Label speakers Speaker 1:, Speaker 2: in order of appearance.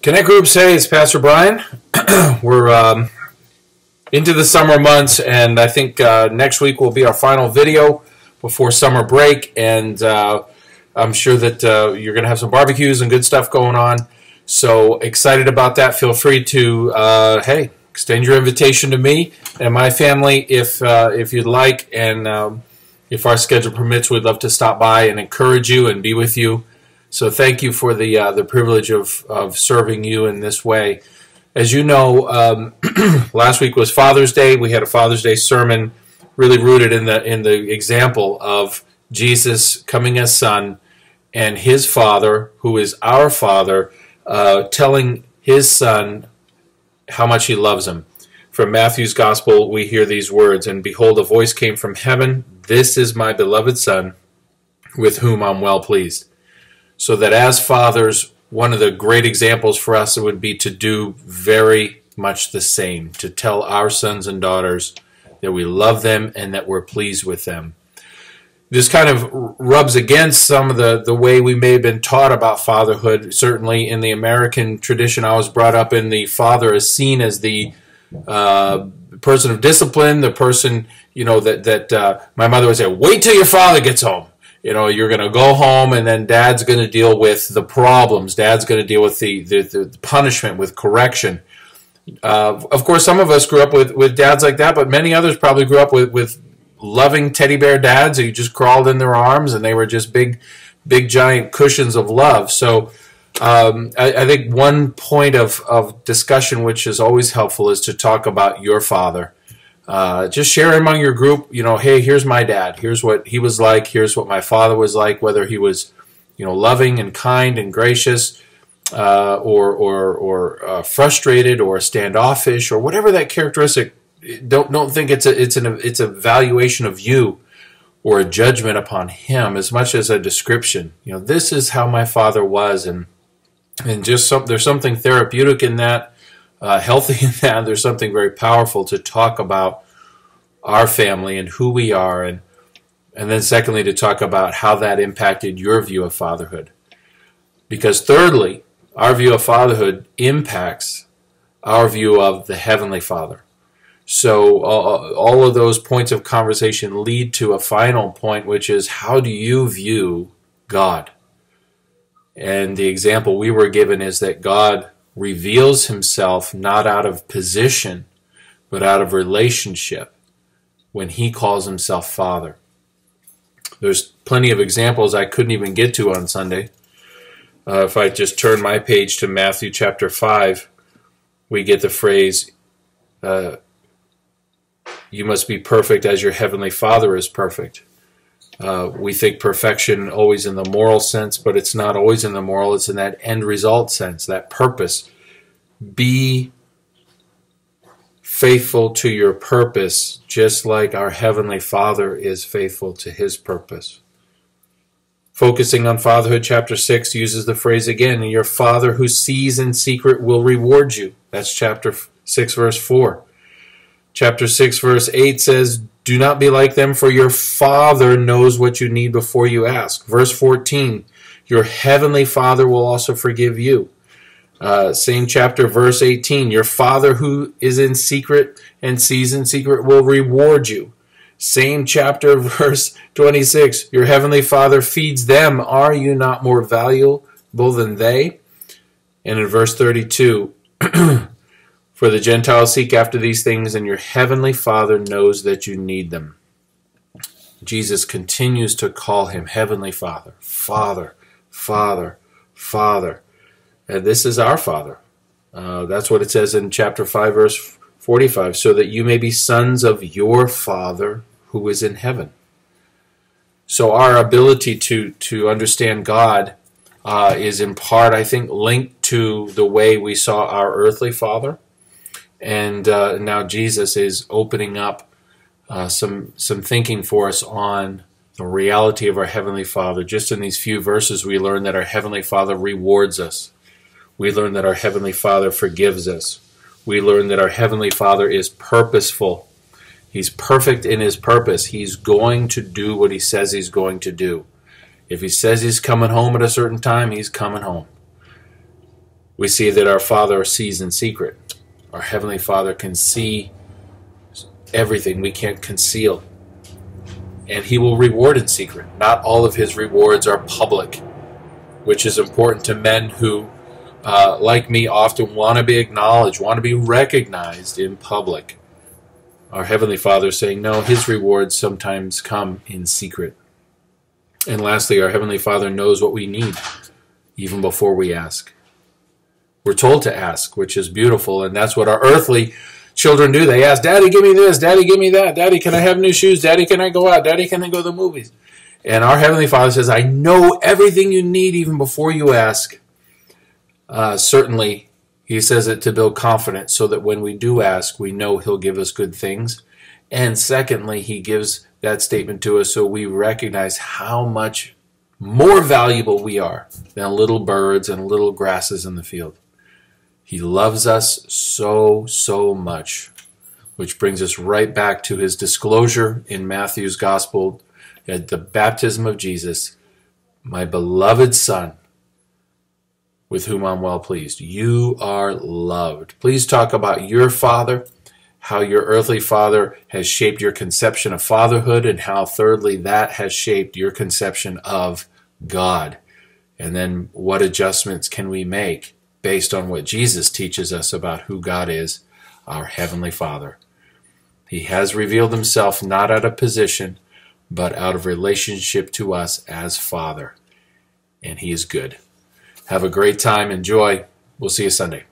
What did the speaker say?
Speaker 1: Connect Groups, hey, it's Pastor Brian. We're into the summer months, and I think next week will be our final video before summer break, and I'm sure that you're going to have some barbecues and good stuff going on. So excited about that. Feel free to, hey, extend your invitation to me and my family if you'd like, and if our schedule permits, we'd love to stop by and encourage you and be with you. So thank you for the privilege of serving you in this way. As you know, last week was Father's Day. We had a Father's Day sermon really rooted in the example of Jesus coming as Son and His Father, who is our Father, telling His Son how much He loves Him. From Matthew's Gospel, we hear these words, "And behold, a voice came from heaven, 'This is my beloved Son, with whom I'm well pleased.'" So that as fathers, one of the great examples for us would be to do very much the same, to tell our sons and daughters that we love them and that we're pleased with them. This kind of rubs against some of the way we may have been taught about fatherhood. Certainly in the American tradition, I was brought up in, the father is seen as the person of discipline, the person, you know, that my mother would say, wait till your father gets home. You know, you're going to go home, and then Dad's going to deal with the problems. Dad's going to deal with the punishment, with correction. Of course, some of us grew up with dads like that, but many others probably grew up with loving teddy bear dads who just crawled in their arms, and they were just big giant cushions of love. So I think one point of discussion which is always helpful is to talk about your father. Just share among your group, you know, hey, here's my dad. Here's what he was like. Here's what my father was like, whether he was, you know, loving and kind and gracious, or frustrated or standoffish or whatever that characteristic. Don't think it's a valuation of you or a judgment upon him as much as a description. You know, this is how my father was, and just there's something therapeutic in that. Healthy in that. There's something very powerful to talk about our family and who we are, and then secondly to talk about how that impacted your view of fatherhood. Because thirdly, our view of fatherhood impacts our view of the Heavenly Father. So all of those points of conversation lead to a final point, which is, how do you view God? And the example we were given is that God reveals Himself not out of position, but out of relationship when He calls Himself Father. There's plenty of examples I couldn't even get to on Sunday. If I just turn my page to Matthew chapter 5, we get the phrase, you must be perfect as your Heavenly Father is perfect. We think perfection always in the moral sense, but it's not always in the moral. It's in that end result sense, that purpose. Be faithful to your purpose, just like our Heavenly Father is faithful to His purpose. Focusing on fatherhood, chapter 6 uses the phrase again, your Father who sees in secret will reward you. That's chapter 6, verse 4. Chapter 6, verse 8 says, do not be like them, for your Father knows what you need before you ask. Verse 14, your Heavenly Father will also forgive you. Same chapter, verse 18, your Father who is in secret and sees in secret will reward you. Same chapter, verse 26, your Heavenly Father feeds them. Are you not more valuable than they? And in verse 32, for the Gentiles seek after these things, and your Heavenly Father knows that you need them. Jesus continues to call Him Heavenly Father, Father, Father, Father. And this is our Father. That's what it says in chapter 5, verse 45, so that you may be sons of your Father who is in heaven. So our ability to understand God is in part, I think, linked to the way we saw our earthly father. And now Jesus is opening up some thinking for us on the reality of our Heavenly Father. Just in these few verses, we learn that our Heavenly Father rewards us. We learn that our Heavenly Father forgives us. We learn that our Heavenly Father is purposeful. He's perfect in His purpose. He's going to do what He says He's going to do. If He says He's coming home at a certain time, He's coming home. We see that our Father sees in secret. Our Heavenly Father can see everything we can't conceal. And He will reward in secret. Not all of His rewards are public, which is important to men who, like me, often want to be acknowledged, want to be recognized in public. Our Heavenly Father is saying, no, His rewards sometimes come in secret. And lastly, our Heavenly Father knows what we need, even before we ask. We're told to ask, which is beautiful, and that's what our earthly children do. They ask, Daddy, give me this. Daddy, give me that. Daddy, can I have new shoes? Daddy, can I go out? Daddy, can I go to the movies? And our Heavenly Father says, I know everything you need even before you ask. Certainly, He says it to build confidence so that when we do ask, we know He'll give us good things. And secondly, He gives that statement to us so we recognize how much more valuable we are than little birds and little grasses in the field. He loves us so, so much, which brings us right back to His disclosure in Matthew's Gospel at the baptism of Jesus, my beloved Son, with whom I'm well pleased. You are loved. Please talk about your father, how your earthly father has shaped your conception of fatherhood, and how, thirdly, that has shaped your conception of God. And then what adjustments can we make based on what Jesus teaches us about who God is, our Heavenly Father. He has revealed Himself not out of position, but out of relationship to us as Father. And He is good. Have a great time. Enjoy. We'll see you Sunday.